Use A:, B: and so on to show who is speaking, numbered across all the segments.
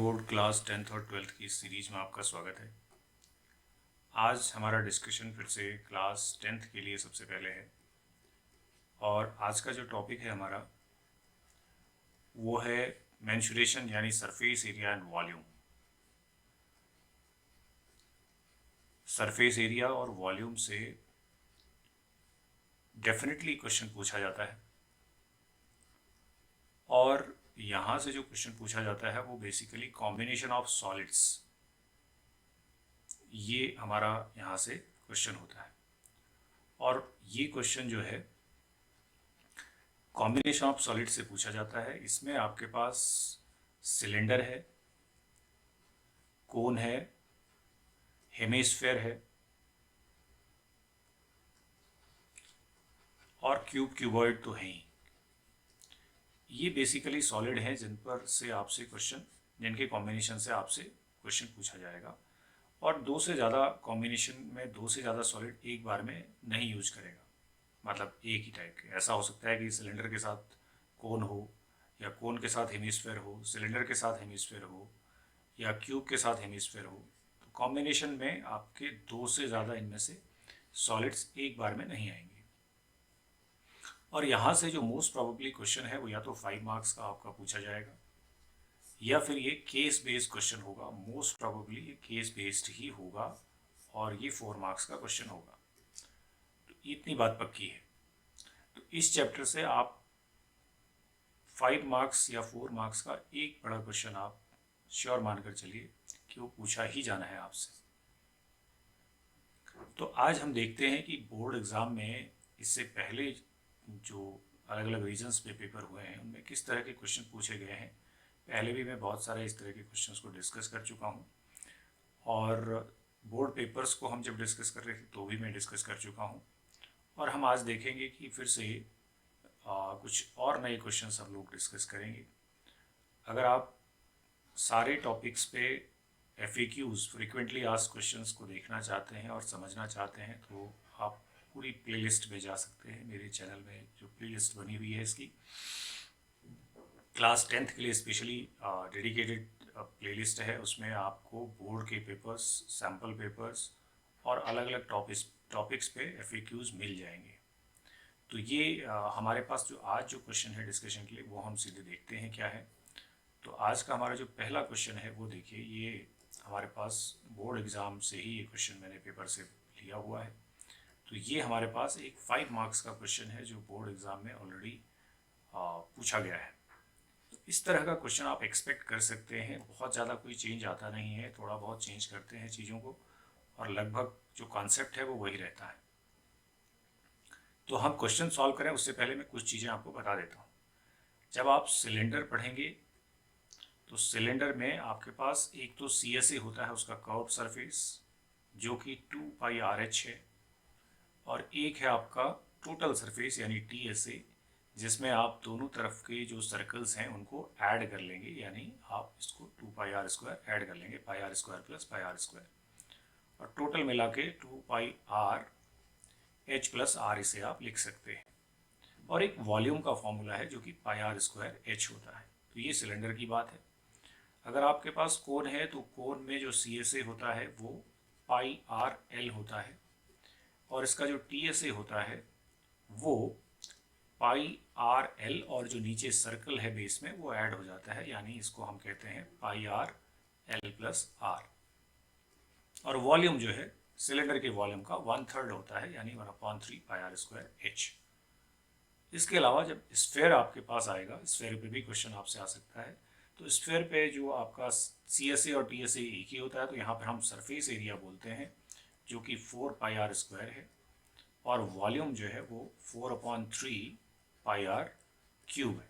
A: Board class 10th और 12th की series में आपका स्वागत है। आज हमारा डिस्कशन फिर से क्लास 10th के लिए सबसे पहले है और आज का जो टॉपिक है हमारा वो है मेंसुरेशन यानी surface area and volume. Surface area और वॉल्यूम से डेफिनेटली क्वेश्चन पूछा जाता है और यहाँ से जो क्वेश्चन पूछा जाता है वो बेसिकली कॉम्बिनेशन ऑफ सॉलिड्स, ये हमारा यहाँ से क्वेश्चन होता है। और ये क्वेश्चन जो है कॉम्बिनेशन ऑफ सॉलिड से पूछा जाता है। इसमें आपके पास सिलेंडर है, कोन है, हेमिस्फेयर है और क्यूबॉइड तो है ही। ये बेसिकली सॉलिड हैं जिन पर से आपसे क्वेश्चन, जिनके कॉम्बिनेशन से आपसे क्वेश्चन पूछा जाएगा। और दो से ज़्यादा कॉम्बिनेशन में दो से ज़्यादा सॉलिड एक बार में नहीं यूज करेगा, मतलब एक ही टाइप के। ऐसा हो सकता है कि सिलेंडर के साथ कोन हो, या कोन के साथ हेमिस्फेयर हो, सिलेंडर के साथ हेमिस्फेयर हो, या क्यूब के साथ हेमिस्फेयर हो। तो कॉम्बिनेशन में आपके दो से ज़्यादा इनमें से सॉलिड्स एक बार में नहीं आएंगे। और यहाँ से जो मोस्ट प्रोबेबली क्वेश्चन है वो या तो 5 मार्क्स का आपका पूछा जाएगा या फिर ये केस बेस्ड क्वेश्चन होगा। मोस्ट प्रोबेबली ये केस बेस्ड ही होगा और ये 4 मार्क्स का क्वेश्चन होगा। तो इतनी बात पक्की है। तो इस चैप्टर से आप 5 मार्क्स या 4 मार्क्स का एक बड़ा क्वेश्चन आप श्योर मानकर चलिए कि वो पूछा ही जाना है आपसे। तो आज हम देखते हैं कि बोर्ड एग्ज़ाम में इससे पहले जो अलग अलग रीजन्स पे पेपर हुए हैं उनमें किस तरह के क्वेश्चन पूछे गए हैं। पहले भी मैं बहुत सारे इस तरह के क्वेश्चंस को डिस्कस कर चुका हूँ और बोर्ड पेपर्स को हम जब डिस्कस कर रहे थे तो भी मैं डिस्कस कर चुका हूँ। और हम आज देखेंगे कि फिर से कुछ और नए क्वेश्चंस हम लोग डिस्कस करेंगे। अगर आप सारे टॉपिक्स पे FAQs, फ्रिक्वेंटली आस्क्ड क्वेश्चंस को देखना चाहते हैं और समझना चाहते हैं तो आप पूरी प्लेलिस्ट में जा सकते हैं। मेरे चैनल में जो प्लेलिस्ट बनी हुई है इसकी क्लास 10th के लिए स्पेशली डेडिकेटेड प्लेलिस्ट है। उसमें आपको बोर्ड के पेपर्स, सैम्पल पेपर्स और अलग अलग टॉपिक्स पे FAQs मिल जाएंगे। तो ये हमारे पास जो आज जो क्वेश्चन है डिस्कशन के लिए वो हम सीधे देखते हैं क्या है। तो आज का हमारा जो पहला क्वेश्चन है वो देखिए, ये हमारे पास बोर्ड एग्ज़ाम से ही ये क्वेश्चन मैंने पेपर से लिया हुआ है। तो ये हमारे पास एक 5 मार्क्स का क्वेश्चन है जो बोर्ड एग्ज़ाम में ऑलरेडी पूछा गया है। तो इस तरह का क्वेश्चन आप एक्सपेक्ट कर सकते हैं। बहुत ज़्यादा कोई चेंज आता नहीं है, थोड़ा बहुत चेंज करते हैं चीज़ों को और लगभग जो कॉन्सेप्ट है वो वही रहता है। तो हम क्वेश्चन सॉल्व करें उससे पहले मैं कुछ चीज़ें आपको बता देता हूँ। जब आप सिलेंडर पढ़ेंगे तो सिलेंडर में आपके पास एक तो CSA होता है, उसका कर्व सरफेस जो कि 2πRH है, और एक है आपका टोटल सरफेस यानी TSA, जिसमें आप दोनों तरफ के जो सर्कल्स हैं उनको ऐड कर लेंगे, यानी आप इसको 2πr² ऐड कर लेंगे, πr² प्लस πr², और टोटल मिला के 2πRH प्लस R इसे आप लिख सकते हैं। और एक वॉल्यूम का फॉर्मूला है जो कि πr²H होता है। तो ये सिलेंडर की बात है। अगर आपके पास कोन है तो कोन में जो CSA होता है वो πRL होता है, और इसका जो TSA होता है वो πRL, और जो नीचे सर्कल है बेस में वो ऐड हो जाता है, यानी इसको हम कहते हैं πRL प्लस R। और वॉल्यूम जो है सिलेंडर के वॉल्यूम का 1/3 होता है, यानी 1/3 πr²H। इसके अलावा जब स्फेयर आपके पास आएगा, स्फेयर पे भी क्वेश्चन आपसे आ सकता है। तो स्फेयर पे जो आपका CSA और TSA एक ही होता है, तो यहाँ पर हम सरफेस एरिया बोलते हैं जो कि 4πr² है, और वॉल्यूम जो है वो 4/3 πr³ है।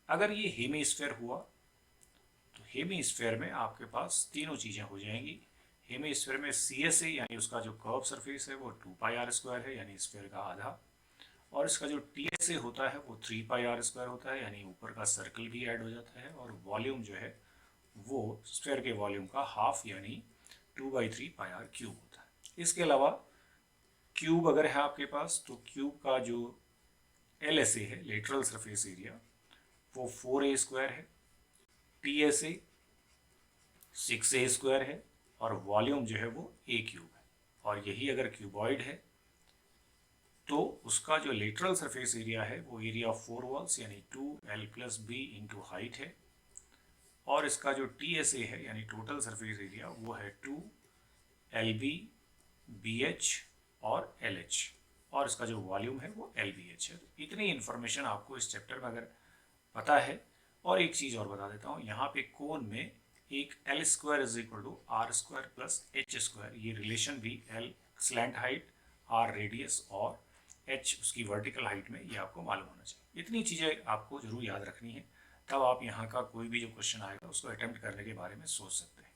A: अगर ये हेमिस्फेयर हुआ तो हेमिस्फेयर में आपके पास तीनों चीज़ें हो जाएंगी। हेमिस्फेयर में CSA यानी उसका जो कर्व सरफेस है वो 2πr² है, यानी स्फेयर का आधा, और इसका जो TSA होता है वो 3πr² होता है, यानी ऊपर का सर्कल भी ऐड हो जाता है, और वॉल्यूम जो है वो स्फेयर के वॉल्यूम का हाफ यानी 2/3 πr³ होता है। इसके अलावा क्यूब अगर है आपके पास तो क्यूब का जो LSA है, लेटरल सरफेस एरिया, वो 4a² है। TSA 6a² है और वॉल्यूम जो है वो a³ है। और यही अगर क्यूबॉइड है तो उसका जो लेटरल सरफेस एरिया है वो एरिया ऑफ 4 वॉल्स यानी 2l+b इंटू हाइट है, और इसका जो TSA है यानी टोटल सरफेस एरिया वो है 2lb BH और LH, और इसका जो वॉल्यूम है वो LBH है। तो इतनी इन्फॉर्मेशन आपको इस चैप्टर में अगर पता है। और एक चीज़ और बता देता हूँ, यहाँ पे कोन में एक L² = R² + H², ये रिलेशन भी L slant height, R radius और H उसकी वर्टिकल हाइट में, ये आपको मालूम होना चाहिए। इतनी चीज़ें आपको जरूर याद रखनी है, तब आप यहाँ का कोई भी जो क्वेश्चन आएगा उसको अटेम्प्ट करने के बारे में सोच सकते हैं।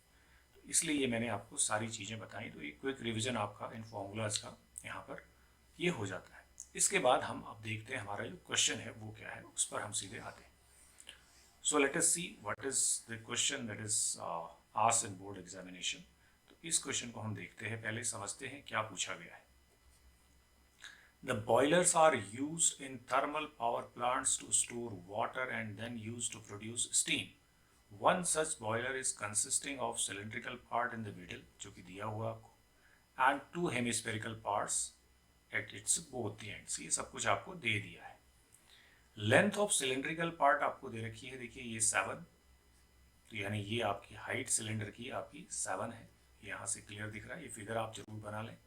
A: तो इसलिए ये मैंने आपको सारी चीज़ें बताई, तो एक क्विक रिविजन आपका इन फॉर्मूलाज का यहाँ पर ये हो जाता है। इसके बाद हम अब देखते हैं हमारा जो क्वेश्चन है वो क्या है, उस पर हम सीधे आते हैं। So let us see what is the question that is asked in board examination. तो इस क्वेश्चन को हम देखते हैं, पहले समझते हैं क्या पूछा गया है। The boilers are used in thermal power plants to store water and then used to produce steam. One such boiler is consisting of cylindrical part in the middle, जो कि दिया हुआ आपको, and two hemispherical parts at its both the ends. ये सब कुछ आपको दे दिया है। लेंथ ऑफ सिलेंड्रिकल पार्ट आपको दे रखी है, देखिए ये 7, तो यानी ये आपकी हाइट सिलेंडर की आपकी 7 है, यहाँ से क्लियर दिख रहा है, ये फिगर आप जरूर बना लें।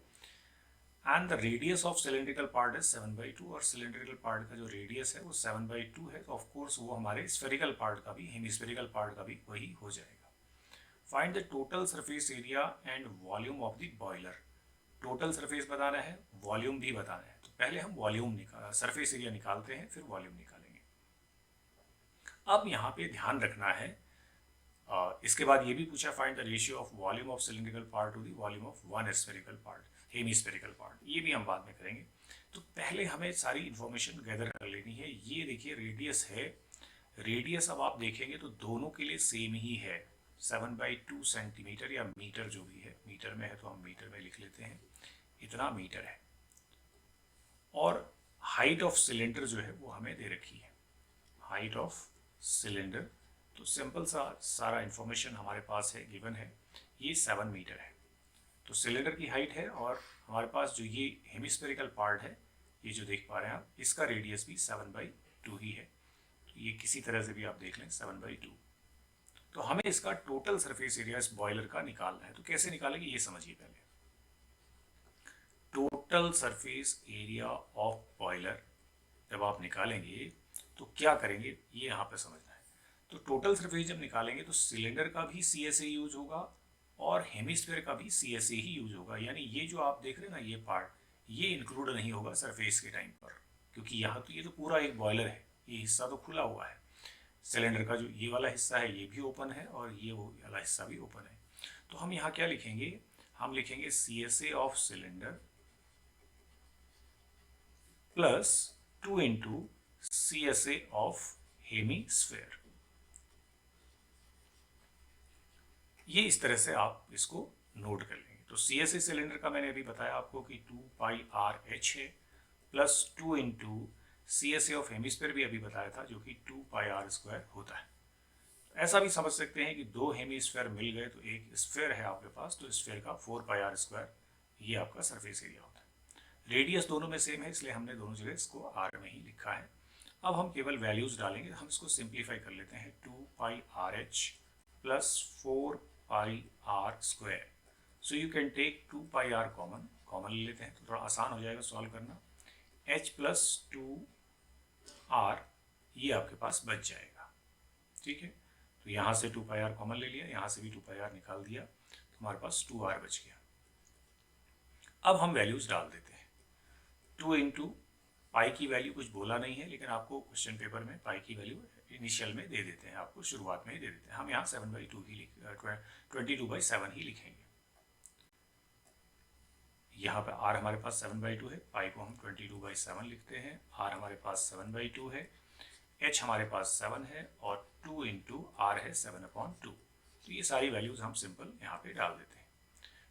A: And the radius of cylindrical part is 7/2, और सिलेंड्रिकल पार्ट का जो रेडियस है वो 7/2 है, तो ऑफकोर्स वो हमारे स्फेरिकल पार्ट का भी, हेमिस्फेरिकल पार्ट का भी वही हो जाएगा। Find the total surface area and volume of the boiler. Total surface बताना है, वॉल्यूम भी बताना है, तो पहले हम वॉल्यूम सरफेस एरिया निकालते हैं, फिर वॉल्यूम निकालेंगे। अब यहाँ पे ध्यान रखना है, इसके बाद ये भी पूछा find the ratio of volume of cylindrical part two the volume of one spherical part, hemispherical part, ये भी हम बाद में करेंगे। तो पहले हमें सारी इंफॉर्मेशन गैदर कर लेनी है। ये देखिए रेडियस है, रेडियस अब आप देखेंगे तो दोनों के लिए सेम ही है, 7/2 सेंटीमीटर या मीटर जो भी है, मीटर में है तो हम मीटर में लिख लेते हैं, इतना मीटर है। और हाइट ऑफ सिलेंडर जो है वो हमें दे रखी है, हाइट ऑफ सिलेंडर, तो सिंपल सा सारा इंफॉर्मेशन हमारे पास है, गिवन है, ये 7 मीटर है, तो सिलेंडर की हाइट है। और हमारे पास जो ये हेमिस्फेरिकल पार्ट है, ये जो देख पा रहे हैं आप, इसका रेडियस भी 7/2 ही है, तो ये किसी तरह से भी आप देख लें 7/2। तो हमें इसका टोटल सरफेस एरिया इस बॉयलर का निकालना है, तो कैसे निकालेंगे ये समझिए पहले। Total surface area of boiler जब आप निकालेंगे तो क्या करेंगे ये यहाँ पे समझना है। तो टोटल सरफेस जब निकालेंगे तो सिलेंडर का भी CSA यूज होगा और हेमिस्फीयर का भी CSA ही यूज होगा, यानी ये जो आप देख रहे हैं ना ये पार्ट, ये इंक्लूड नहीं होगा सरफेस के टाइम पर, क्योंकि यहाँ तो ये तो पूरा एक बॉयलर है, ये हिस्सा तो खुला हुआ है। सिलेंडर का जो ये वाला हिस्सा है ये भी ओपन है और ये वो वाला हिस्सा भी ओपन है। तो हम यहाँ क्या लिखेंगे, हम लिखेंगे CSA of cylinder plus 2 into CSA of hemisphere. ये इस तरह से आप इसको नोट कर लेंगे। तो CSA सिलेंडर का मैंने अभी बताया आपको कि 2πRh है, plus 2 into CSA of hemisphere भी अभी बताया था जो कि 2πr² होता है। ऐसा भी समझ सकते हैं कि दो हेमिस्फीयर मिल गए तो एक स्फीयर है आपके पास, तो स्फीयर का 4πr² ये आपका सरफेस एरिया होता है। रेडियस दोनों में सेम है इसलिए हमने दोनों जगह इसको r में ही लिखा है। अब हम केवल वैल्यूज डालेंगे, हम इसको सिंप्लीफाई कर लेते हैं, 2πRh plus 4πr²। So you can take 2πr common ले लेते हैं तो थोड़ा आसान हो जाएगा सॉल्व करना। h प्लस 2r ये आपके पास बच जाएगा, ठीक है। तो यहाँ से 2πr कॉमन ले लिया, यहाँ से भी 2πr निकाल दिया, तो हमारे पास 2r बच गया। अब हम वैल्यूज डाल देते हैं। 2 इंटू पाई की वैल्यू कुछ बोला नहीं है, लेकिन आपको क्वेश्चन पेपर में पाई की वैल्यू इनिशियल में दे देते हैं, आपको शुरुआत में ही दे देते हैं। हम यहाँ 7/2 ही 22/7 ही लिखेंगे। यहाँ पे r हमारे पास 7/2 है, पाई को हम 22/7 लिखते हैं, r हमारे पास 7/2 है, h हमारे पास 7 है और 2 इंटू r है 7/2। तो ये सारी वैल्यूज हम सिंपल यहाँ पे डाल देते हैं।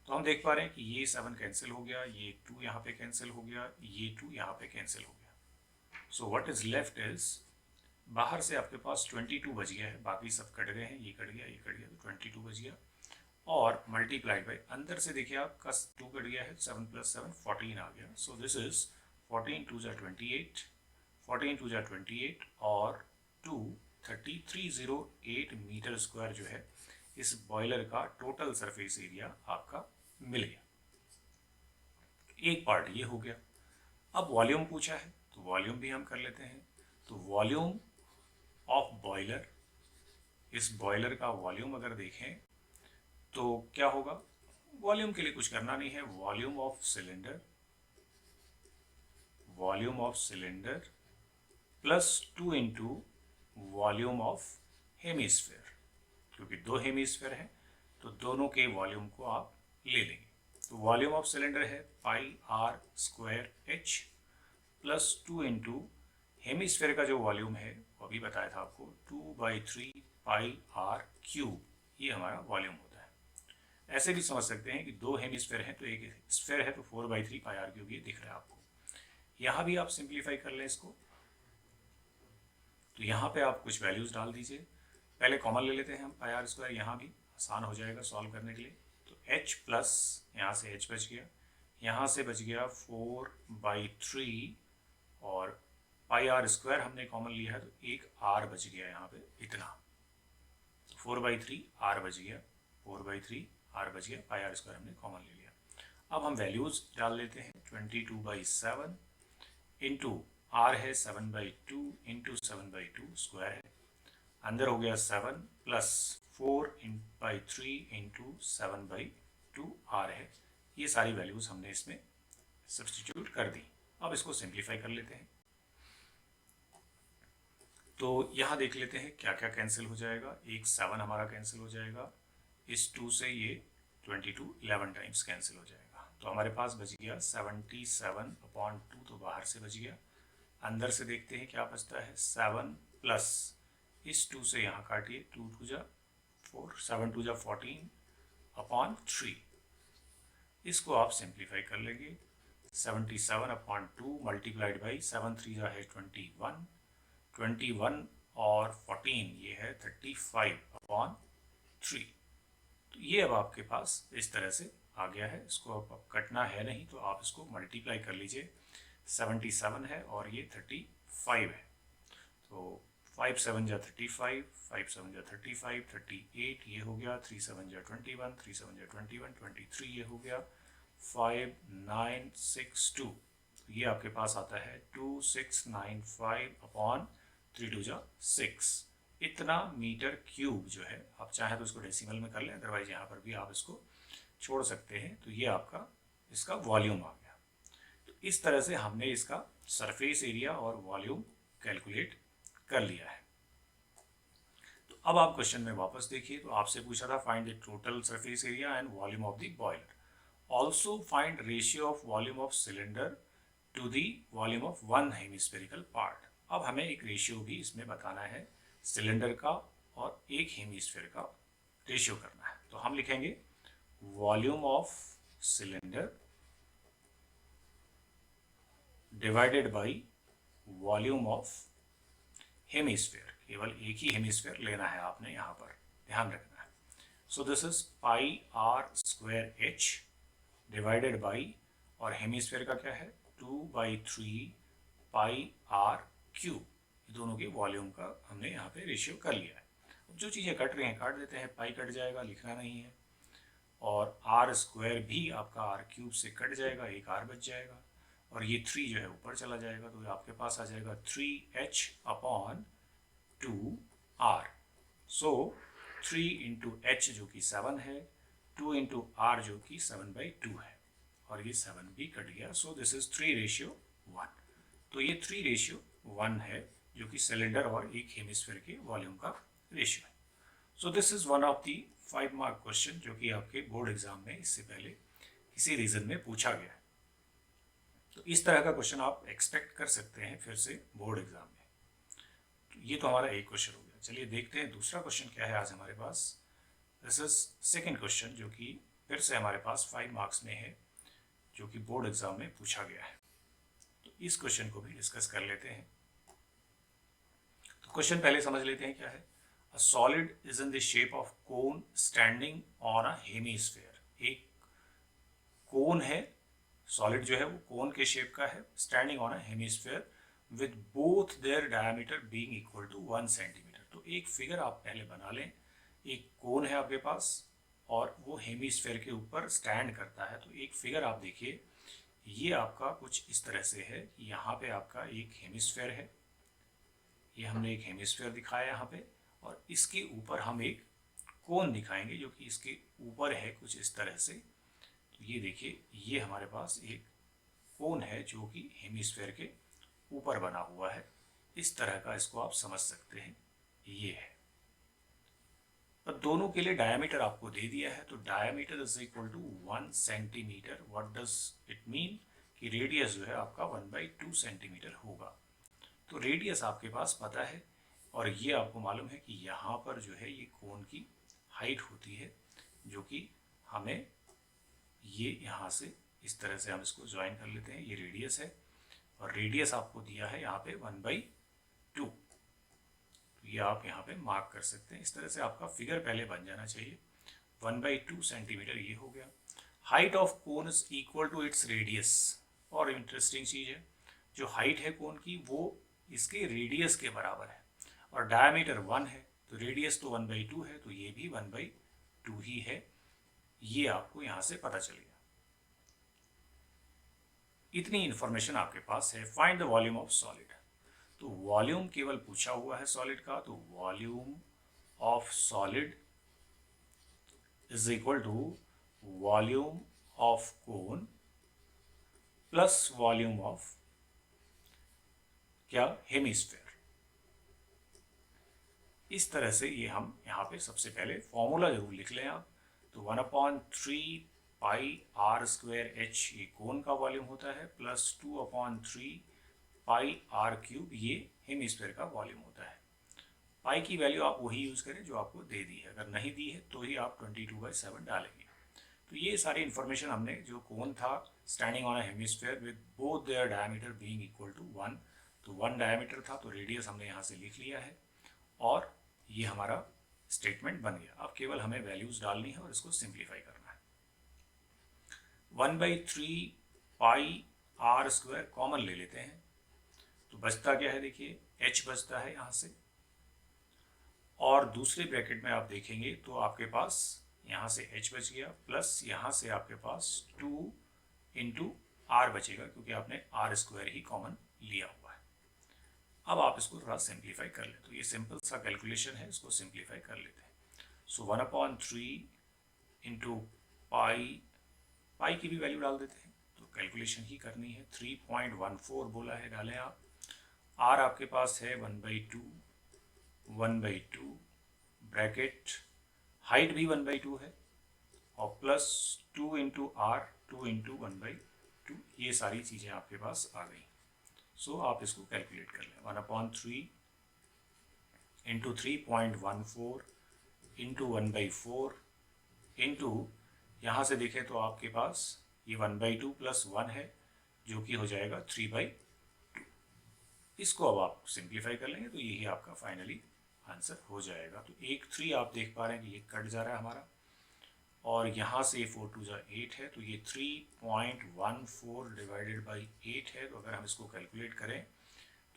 A: तो हम देख पा रहे हैं कि ये 7 कैंसिल हो गया, ये 2 यहाँ पे कैंसिल हो गया, ये 2 यहाँ पे कैंसिल हो गया। So what is left is, बाहर से आपके पास 22 बच गया है, बाकी सब कट गए हैं, ये कट गया, ये कट गया, तो 22 बच गया। और मल्टीप्लाइड बाई, अंदर से देखिए आपका 2 कट गया है, 7 + 7 14 आ गया। सो दिस इज 14 2 = 28, 14 2 = 28 और 2 3308 मीटर स्क्वायर जो है इस बॉयलर का टोटल सरफेस एरिया आपका मिल गया। एक पार्ट ये हो गया। अब वॉल्यूम पूछा है तो वॉल्यूम भी हम कर लेते हैं। तो वॉल्यूम ऑफ बॉयलर, इस बॉयलर का वॉल्यूम अगर देखें तो क्या होगा, वॉल्यूम के लिए कुछ करना नहीं है, volume of cylinder, volume of cylinder plus 2 into volume of hemisphere, क्योंकि दो हेमिस्फेयर है तो दोनों के वॉल्यूम को आप ले लेंगे। तो वॉल्यूम ऑफ सिलेंडर है πr² प्लस 2 इंटू हेमिस्फेयर का जो वॉल्यूम है वो अभी बताया था आपको 2/3 πr³, ये हमारा वॉल्यूम होता है। ऐसे भी समझ सकते हैं कि दो हेमिस्फेयर है तो एक स्फेयर है तो 4/3 πr³ ये दिख रहा है आपको। यहाँ भी आप सिंप्लीफाई कर लें इसको, तो यहाँ पे आप कुछ वैल्यूज डाल दीजिए। पहले कॉमन ले लेते हैं हम πr², यहाँ भी आसान हो जाएगा सॉल्व करने के लिए। तो h प्लस यहाँ से h बच गया, यहाँ से बच गया 4/3 और πr² हमने कॉमन लिया है तो एक r बच गया यहाँ पे इतना, 4/3 r बच गया, 4/3 r बच गया, πr² हमने कॉमन ले लिया। अब हम वैल्यूज डाल लेते हैं, 22/7 इंटू r है 7/2 इंटू 7/2 स्क्वायर है, अंदर हो गया 7 प्लस 4/3 इंटू 7/2 r है। ये सारी वैल्यूज हमने इसमें सब्सटीट्यूट कर दी। अब इसको सिंप्लीफाई कर लेते हैं। तो यहाँ देख लेते हैं क्या क्या कैंसिल हो जाएगा। एक 7 हमारा कैंसिल हो जाएगा, इस 2 से ये 22 11 टाइम्स कैंसिल हो जाएगा। तो हमारे पास बच गया 77/2, तो बाहर से बच गया। अंदर से देखते हैं क्या बचता है, 7 प्लस इस 2 से यहाँ काटिए, 2 2 जा 4, 7 2 जा 14/3। इसको आप सिंप्लीफाई कर लेंगे, 77/2 मल्टीप्लाइड बाई 7 3 जा है 21, 21 और 14 ये है 35/3। तो ये अब आपके पास इस तरह से आ गया है। इसको अब कटना है नहीं तो आप इसको मल्टीप्लाई कर लीजिए, 77 है और ये 35 है, तो 5 7 जा 35, 5 7 जा 35, 38 ये हो गया, 3 7 जा 21, 3 7 जा 21, 23 ये हो गया, 5962। ये आपके पास आता है 2695/3 2 जा 6। इतना मीटर क्यूब जो है, आप चाहे तो इसको डेसिमल में कर लें, अदरवाइज यहाँ पर भी आप इसको छोड़ सकते हैं। तो ये आपका इसका वॉल्यूम आ गया। तो इस तरह से हमने इसका सरफेस एरिया और वॉल्यूम कैलकुलेट कर लिया है। तो अब आप क्वेश्चन में वापस देखिए, तो आपसे पूछा था find the total surface area and volume of the boiler, also find ratio of volume of cylinder to the volume of one hemispherical part. अब हमें एक रेशियो भी इसमें बताना है, सिलेंडर का और एक हेमिस्फेयर का रेशियो करना है। तो हम लिखेंगे volume of cylinder divided by volume of hemisphere. केवल एक ही हेमिस्फेयर लेना है आपने, यहाँ पर ध्यान रखना है। So this is πr² divided by, और हेमिस्फेयर का क्या है 2/3 πr³। दोनों के वॉल्यूम का हमने यहाँ पे रेशियो कर लिया है। जो चीज़ें कट रही हैं काट देते हैं, पाई कट जाएगा, लिखना नहीं है, और r² भी आपका r³ से कट जाएगा, एक r बच जाएगा, और ये 3 जो है ऊपर चला जाएगा, तो आपके पास आ जाएगा 3h/2r। सो 3 इंटू h जो कि 7 है, 2 इंटू r जो कि 7/2 है, और ये 7 भी कट गया। So this is 3:1। तो ये 3:1 है, जो कि सिलेंडर और एक हेमिस्फेयर के वॉल्यूम का रेशियो है। So this is one of the 5 mark question जो कि आपके बोर्ड एग्जाम में इससे पहले इसी रीजन में पूछा गया है। तो इस तरह का क्वेश्चन आप एक्सपेक्ट कर सकते हैं फिर से बोर्ड एग्जाम में। तो ये तो हमारा एक क्वेश्चन हो गया। चलिए देखते हैं दूसरा क्वेश्चन क्या है आज हमारे पास। दिस इज सेकेंड क्वेश्चन जो कि फिर से हमारे पास 5 मार्क्स में है, जो कि बोर्ड एग्जाम में पूछा गया है। तो इस क्वेश्चन को भी डिस्कस कर लेते हैं। तो क्वेश्चन पहले समझ लेते हैं क्या है। A solid is in the shape of cone standing on a hemisphere. एक कोन है, सॉलिड जो है वो कोन के शेप का है, standing on a hemisphere with both their diameter being equal to 1 centimetre. तो एक फिगर आप पहले बना लें, एक कोन है आपके पास और वो हेमिस्फीयर के ऊपर स्टैंड करता है। तो एक फिगर आप देखिए, ये आपका कुछ इस तरह से है। यहाँ पे आपका एक हेमिस्फीयर है, ये हमने एक हेमिस्फीयर दिखाया यहाँ पे, और इसके ऊपर हम एक कोन दिखाएंगे जो कि इसके ऊपर है कुछ इस तरह से। तो ये देखिए, ये हमारे पास एक कोन है जो कि हेमिस्फीयर के ऊपर बना हुआ है। इस तरह का इसको आप समझ सकते हैं, ये है। पर दोनों के लिए डायमीटर आपको दे दिया है, तो diameter is equal to 1 centimetre. What does it mean कि रेडियस जो है आपका 1/2 सेंटीमीटर होगा। तो रेडियस आपके पास पता है, और ये आपको मालूम है कि यहाँ पर जो है ये कोन की हाइट होती है, जो कि हमें ये यहाँ से इस तरह से हम इसको ज्वाइन कर लेते हैं। ये रेडियस है, और रेडियस आपको दिया है यहाँ पे 1/2। तो ये आप यहाँ पे मार्क कर सकते हैं। इस तरह से आपका फिगर पहले बन जाना चाहिए। 1/2 सेंटीमीटर ये हो गया। Height of cone is equal to its radius. और इंटरेस्टिंग चीज़ है, जो हाइट है कोन की वो इसके रेडियस के बराबर है, और डायमीटर 1 है, तो रेडियस तो 1/2 है, तो ये भी 1/2 ही है। ये आपको यहाँ से पता चल गया। इतनी इंफॉर्मेशन आपके पास है। Find the volume of solid. तो वॉल्यूम केवल पूछा हुआ है सॉलिड का, तो volume of solid is equal to volume of cone plus volume of क्या, हेमिस्फीयर। इस तरह से ये हम यहाँ पे सबसे पहले फॉर्मूला जरूर लिख लें आप। तो 1/3 पाई आर स्क्वायर एच ये कोन का वॉल्यूम होता है, प्लस 2/3 पाई आर क्यूब ये हेमिस्फीयर का वॉल्यूम होता है। पाई की वैल्यू आप वही यूज़ करें जो आपको दे दी है, अगर नहीं दी है तो ही आप 22/7 डालेंगे। तो ये सारी इन्फॉर्मेशन हमने, जो कोन था standing on a hemisphere with both their diameter being equal to 1, तो 1 डायमीटर था, तो रेडियस हमने यहाँ से लिख लिया है, और ये हमारा स्टेटमेंट बन गया। अब केवल हमें वैल्यूज डालनी है और इसको सिंप्लीफाई करना है। 1/3 पाई आर स्क्वायर कॉमन ले लेते हैं, तो बचता क्या है, देखिए h बचता है यहाँ से, और दूसरे ब्रैकेट में आप देखेंगे तो आपके पास यहाँ से h बच गया, प्लस यहाँ से आपके पास 2 इंटू आर बचेगा, क्योंकि आपने आर स्क्वायर ही कॉमन लिया हुआ है। अब आप इसको थोड़ा सिंप्लीफाई कर लें, तो ये सिंपल सा कैलकुलेशन है, इसको सिंप्लीफाई कर लेते हैं। सो 1/3 इंटू पाई, पाई की भी वैल्यू डाल देते हैं, तो कैलकुलेशन ही करनी है। 3.14 बोला है, डालें आप। आर आपके पास है 1/2 ब्रैकेट, हाइट भी 1/2 है, और प्लस 2 इंटू आर, 2 इंटू 1/2, ये सारी चीज़ें आपके पास आ गई। सो आप इसको कैलकुलेट कर लें। 1/3 इंटू 3.14 इंटू 1/4 इंटू, यहाँ से देखें तो आपके पास ये 1/2 प्लस 1 है, जो कि हो जाएगा 3/2। इसको अब आप सिंप्लीफाई कर लेंगे तो यही आपका फाइनली आंसर हो जाएगा। तो एक 3 आप देख पा रहे हैं कि ये कट जा रहा है हमारा, और यहाँ से 4 2 जा 8 है, तो ये 3.14 डिवाइडेड बाई 8 है। तो अगर हम इसको कैलकुलेट करें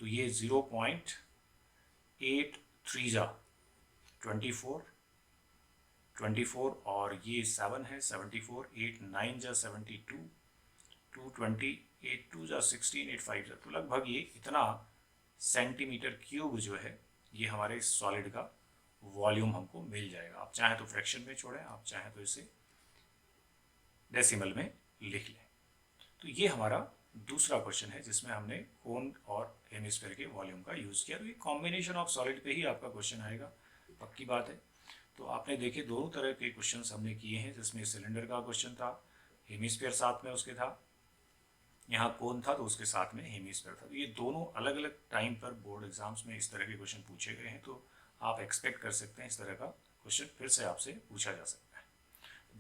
A: तो ये 0.83 जा 24, और ये 7 है 74, 8 9 जा 72, 220, 8 2 जा 16, 8 5 जा, तो लगभग ये इतना सेंटीमीटर क्यूब जो है ये हमारे सॉलिड का वॉल्यूम हमको मिल जाएगा। आप चाहें तो फ्रैक्शन में छोड़ें, आप चाहें तो इसे डेसिमल में लिख लें। तो ये हमारा दूसरा क्वेश्चन है जिसमें हमने कोन और हेमिस्फीयर के वॉल्यूम का यूज़ किया। तो ये कॉम्बिनेशन ऑफ सॉलिड पे ही आपका क्वेश्चन आएगा, पक्की बात है। तो आपने देखे दोनों तरह के क्वेश्चन हमने किए हैं, जिसमें सिलेंडर का क्वेश्चन था, हेमिस्फीयर साथ में उसके था, यहाँ कोन था तो उसके साथ में हेमिस्फीयर था। तो ये दोनों अलग अलग टाइम पर बोर्ड एग्जाम्स में इस तरह के क्वेश्चन पूछे गए हैं, तो आप एक्सपेक्ट कर सकते हैं इस तरह का क्वेश्चन फिर से आपसे पूछा जा सकता है।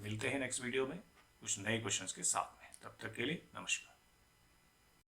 A: मिलते हैं नेक्स्ट वीडियो में कुछ नए क्वेश्चंस के साथ में, तब तक के लिए नमस्कार।